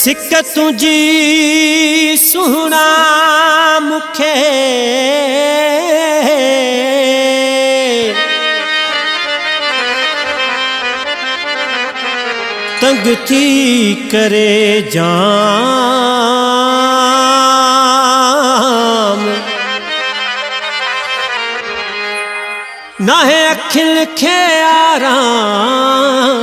सिक तुझी सुहना मुखे तंग थी करे जाम नाहे अखिल खे आराम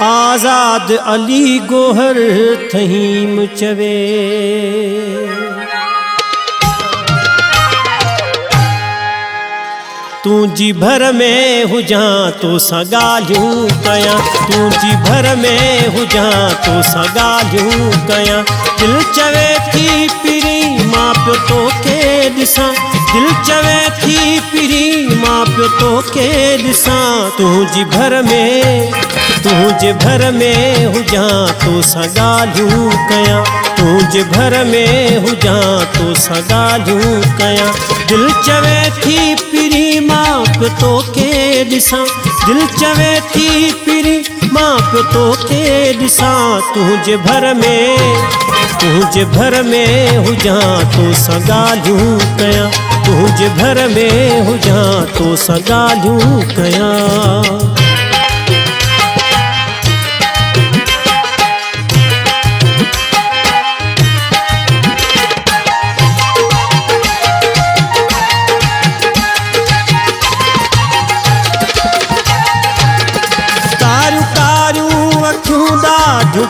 आजाद अली गोहर थहीम चवे तू जी भर में हुजां तो सगालियूं कयां तू जी भर में हुजां तो सगालियूं कयां दिल चवे थी पिरी मां पियो तोखे ॾिसां दिल चवे थी पिरी मां पियो तोखे ॾिसां तू जी भर में हुजां तो सगालियूं कयां तू जे भर में हुजां तो सगालियूं कयां दिल चवे थी पिरी मां पियो तोखे ॾिसां दिल चवे थी पिरी मां पियो तोखे ॾिसां तू जे भर में हुजां तो सगालियूं कयां तू जे भर में हुजां तो सगालियूं कयां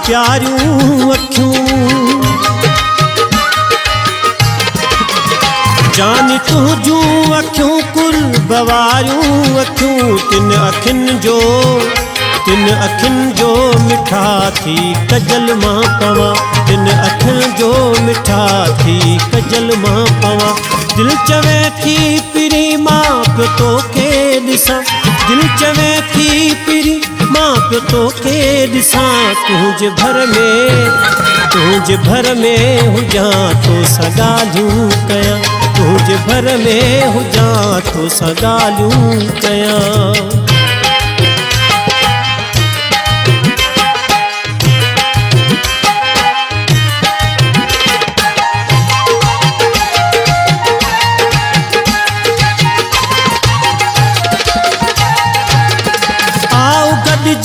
प्यारियूं अखियूं जान तुझूं अखियूं कुल बवारियूं अखियूं तिन अखियुनि जो मिठा थी कजल मां पवां तिन अखियुनि जो मिठा थी कजल मां पवां दिल चवे थी पिरी मां पियो तोखे ॾिसां दिल चवे थी पिरी मां पियो तोखे ॾिसां तू जे भर में हुजां तो सगालियूं कयां तू जे भर में हुजां तो सगालियूं कयां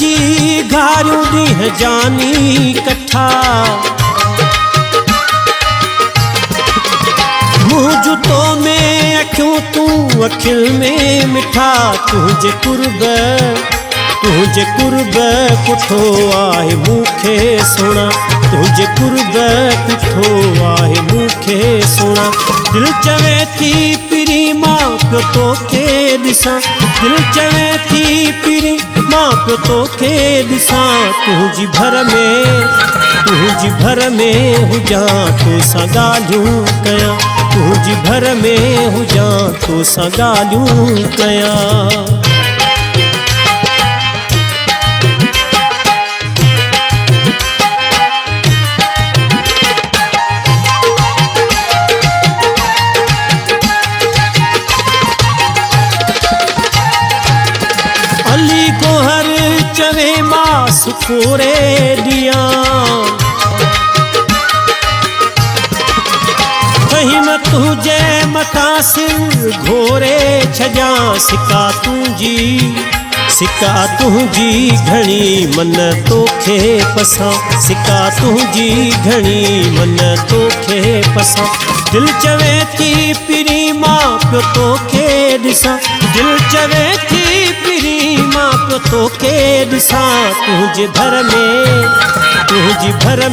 जी घारियूं ॾींहं जानी कठा मुंहुं जुतो में अखियूं तूं अखिल में मिठा तुंहिंजे कुर्ब पुठो आहे मूंखे सोना तुंहिंजे कुर्ब पुठो आहे मूंखे सोना दिल चवे थी पिरी मां पियो तोखे ॾिसां दिल चवे थी पिरी मां पियो तोखे ॾिसां तुंहिंजी भर में हुजां तो सगालियूं कयां तुंहिंजी भर में हुजां तो सगालियूं कयां अली गोहर चवे मां सुखोरे ॾियां कहीं मां तुंहिंजे मथां सिर घोरे छॾियां सिका तुंहिंजी घणी मन तोखे पसां सिका तुंहिंजी घणी मन तोखे पसां दिल चवे थी पिरी मां पियो तोखे ॾिसां दिल चवे थी पिरी मां पियो तोखे ॾिसां तुंहिंजी भर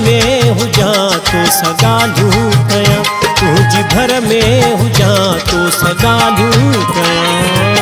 में हुजां तो सगालियूं कयां तुंहिंजी भर में हुजां तो सगालियूं कयां